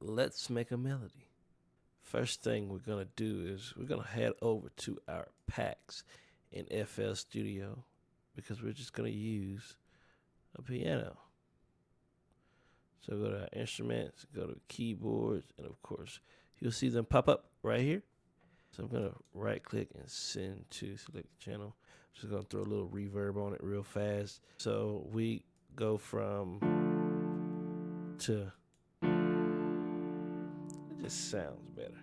let's make a melody. First thing we're gonna do is we're gonna head over to our packs in flstudio because we're just gonna use a piano. So go to our instruments, go to keyboards, and of course you'll see them pop up right here. So I'm gonna right click and send to select channel. Just gonna throw a little reverb on it real fast. So we go from to, it just sounds better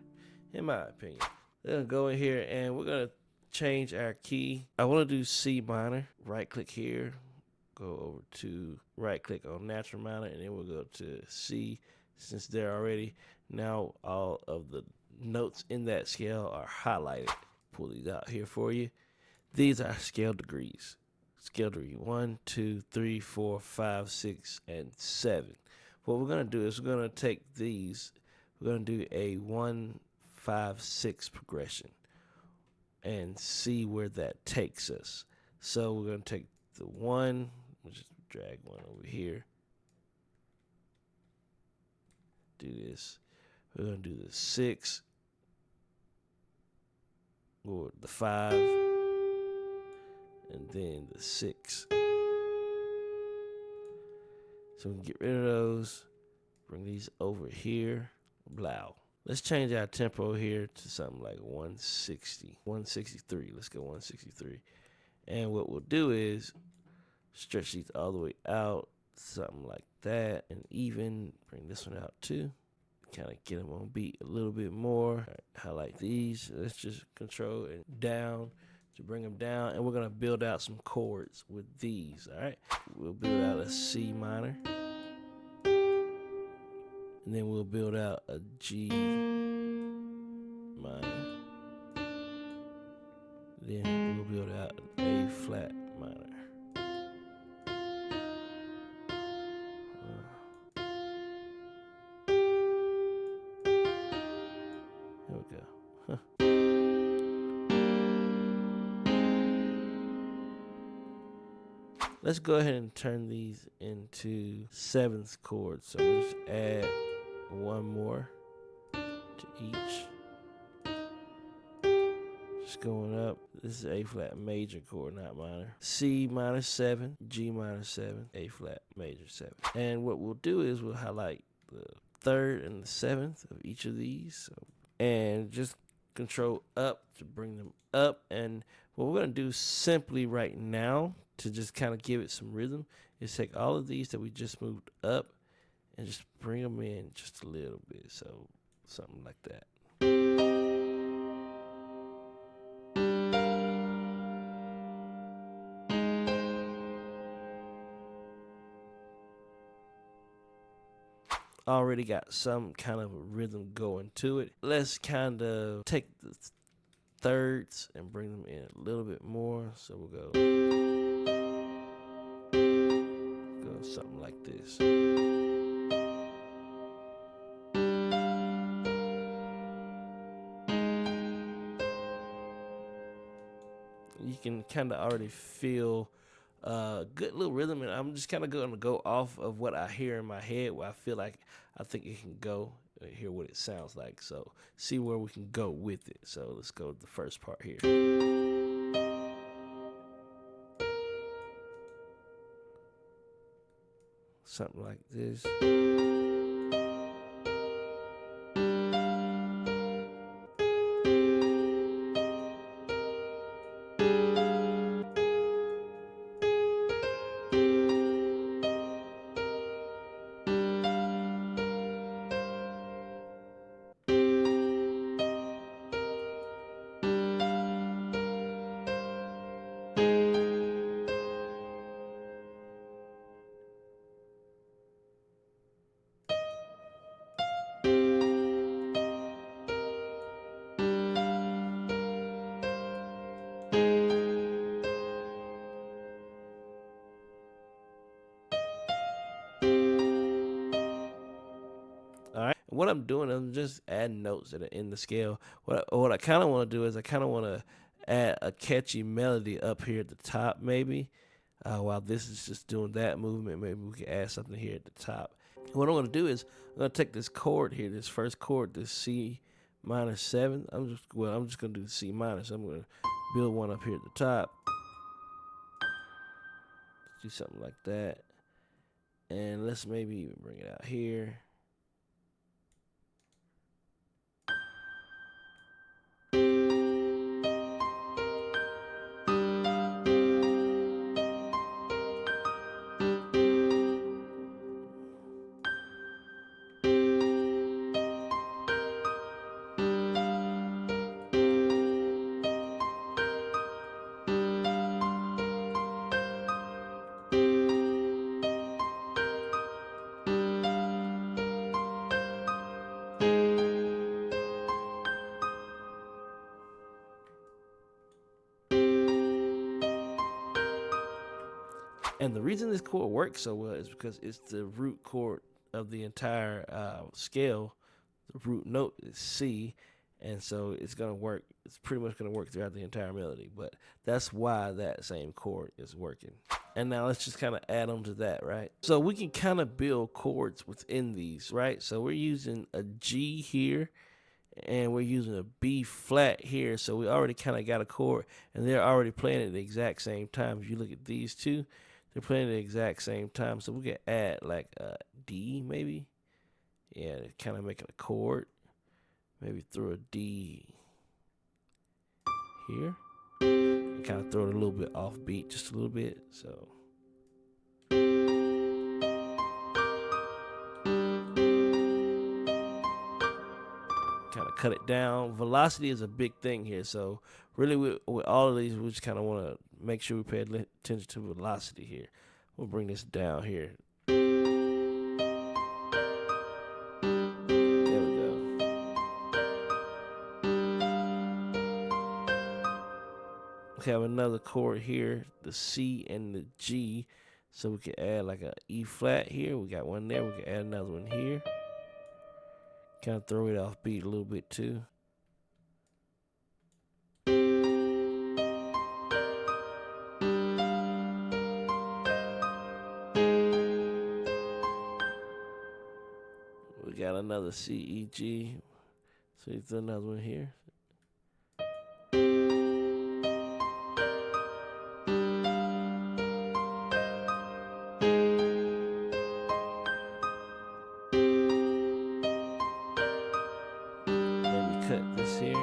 in my opinion. We're gonna go in here and we're gonna change our key. I wanna do C minor, right click here, go over to right click on natural minor, and then we'll go to C since they're already. Now all of the notes in that scale are highlighted. Pull these out here for you. These are scale degrees. Scale degree 1, 2, 3, 4, 5, 6, and 7. What we're gonna do is we're gonna take these. We're gonna do a 1, 5, 6 progression and see where that takes us. So we're gonna take the 1. We'll just drag 1 over here. Do this. We're gonna do the 6 or the 5, and then the 6. So we can get rid of those. Bring these over here. Blow. Let's change our tempo here to something like 160, 163. Let's go 163. And what we'll do is stretch these all the way out, something like that, and even bring this one out too. Kind of get them on beat a little bit more. Right, highlight these. Let's just control and down to bring them down, and we're gonna build out some chords with these. All right, we'll build out a C minor, and then we'll build out a G minor. Then we'll build out an A flat minor. There we go. Let's go ahead and turn these into 7th chords. So we'll just add 1 more to each. Just going up. This is A flat major chord, not minor. C minor 7, G minor 7, A flat major 7. And what we'll do is we'll highlight the 3rd and the 7th of each of these. So, and just control up to bring them up. And what we're gonna do simply right now to just kind of give it some rhythm is take all of these that we just moved up and just bring them in just a little bit. So something like that. Already got some kind of a rhythm going to it. Let's kind of take the 3rds and bring them in a little bit more. So we'll go something like this. You can kind of already feel good little rhythm, and I'm just kind of going to go off of what I hear in my head, where I feel like I think it can go, hear what it sounds like, so see where we can go with it. So let's go to the first part here. Something like this. All right. What I'm doing, I'm just adding notes that are in the scale. What I kind of want to do is I kind of want to add a catchy melody up here at the top, maybe. While this is just doing that movement, maybe we can add something here at the top. What I'm gonna do is I'm gonna take this chord here, this first chord, this C minor 7. I'm just gonna do the C minor. So I'm gonna build one up here at the top. Let's do something like that. And let's maybe even bring it out here. And the reason this chord works so well is because it's the root chord of the entire scale. The root note is C, and so it's gonna work. It's pretty much gonna work throughout the entire melody. But that's why that same chord is working. And now let's just kind of add on to that, right? So we can kind of build chords within these, right? So we're using a G here, and we're using a B flat here. So we already kind of got a chord, and they're already playing at the exact same time. If you look at these two, they're playing at the exact same time. So we can add like a D maybe. Yeah, kind of making a chord. Maybe throw a D here. And kind of throw it a little bit off beat, just a little bit. So kind of cut it down. Velocity is a big thing here. So really with all of these, we just kind of want to make sure we pay attention to velocity here. We'll bring this down here. We have another chord here, the C and the G, so we can add like a E flat here. We got one there. We can add another one here. Kind of throw it off beat a little bit too. We got another C, E, G. So you throw another one here. Cut this here.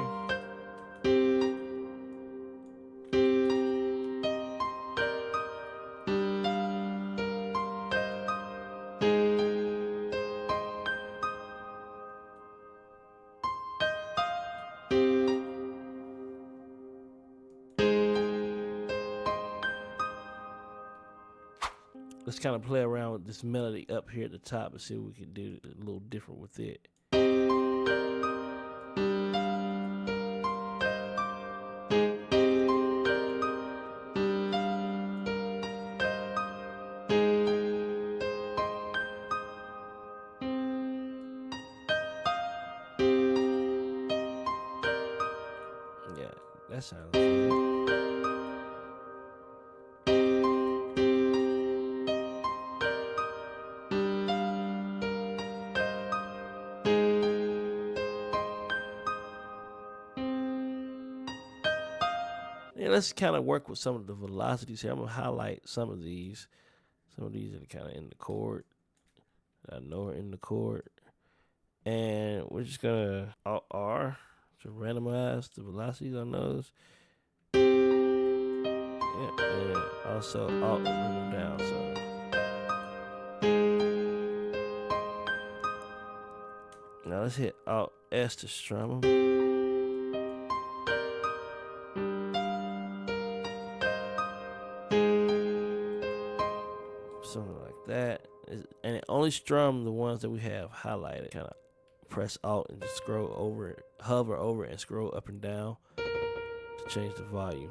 Let's kind of play around with this melody up here at the top and see what we can do a little different with it. Yeah, that sounds good. Yeah, let's kind of work with some of the velocities here. I'm gonna highlight some of these. Some of these are kind of in the chord. I know are in the chord. And we're just gonna Alt R to randomize the velocities on those. Yeah, and also Alt and bring them down. So now let's hit Alt S to strum them. Something like that. And it only strum the ones that we have highlighted. Kind of press Alt and just scroll over it, hover over it and scroll up and down to change the volume.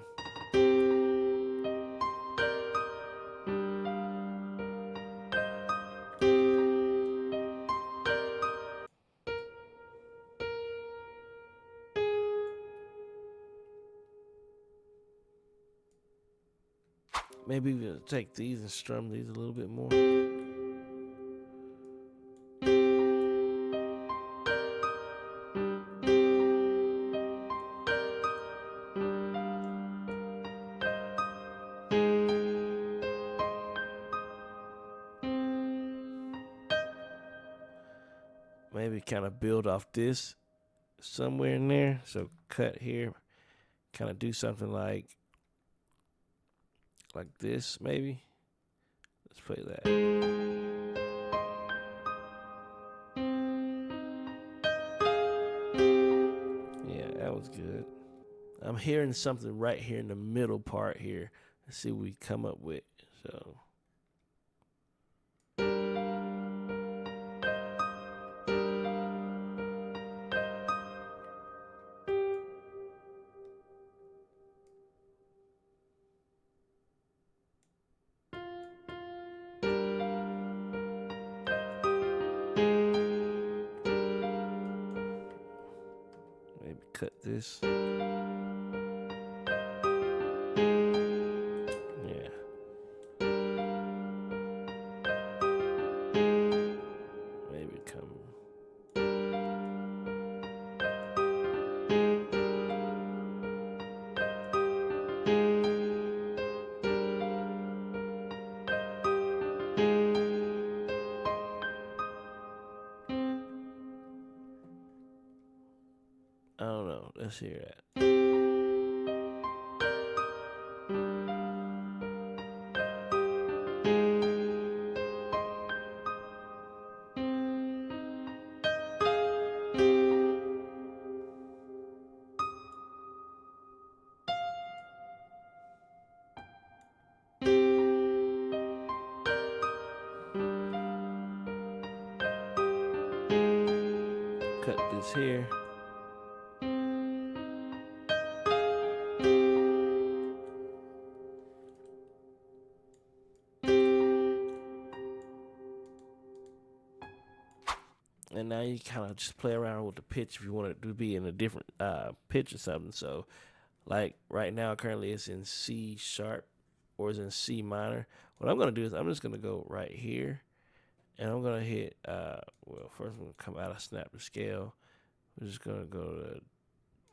Maybe we'll take these and strum these a little bit more. maybe kind of build off this somewhere in there. So cut here, kind of do something like this maybe. Let's play that. Yeah, that was good. I'm hearing something right here in the middle part here. Let's see what we come up with. So maybe cut this. Yeah. Maybe come. I don't know. Let's hear that. Cut this here. And now you kind of just play around with the pitch if you want it to be in a different pitch or something. So, like right now, currently it's in C sharp or it's in C minor. What I'm gonna do is I'm just gonna go right here, and I'm gonna hit. Well, first I'm gonna come out of snap to scale. We're just gonna go to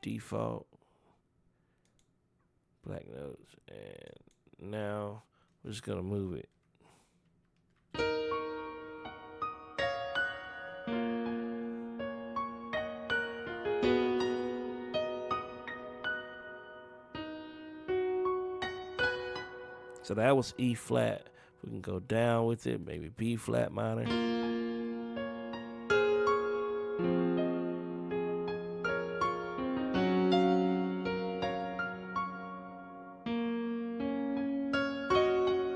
default, black notes, and now we're just gonna move it. So that was E flat. We can go down with it, maybe B flat minor.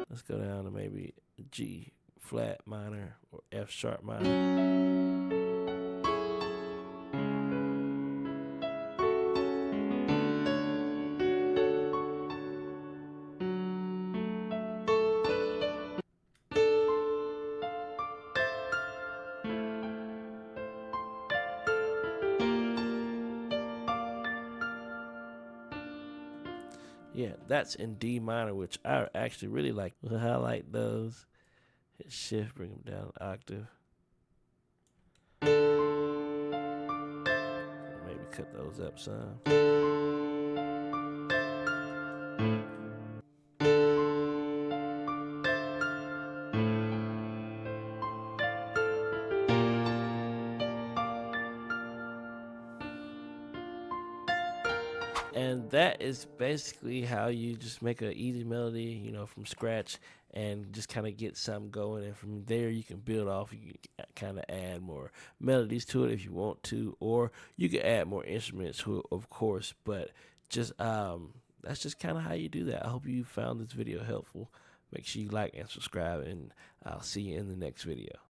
Let's go down to maybe G flat minor or F sharp minor. Yeah, that's in D minor, which I actually really like. We'll highlight those. Hit shift, bring them down an octave. Maybe cut those up some. And that is basically how you just make an easy melody, you know, from scratch and just kind of get something going. And from there, you can build off. You can kind of add more melodies to it if you want to, or you can add more instruments to it, of course. But just that's just kind of how you do that. I hope you found this video helpful. Make sure you like and subscribe, and I'll see you in the next video.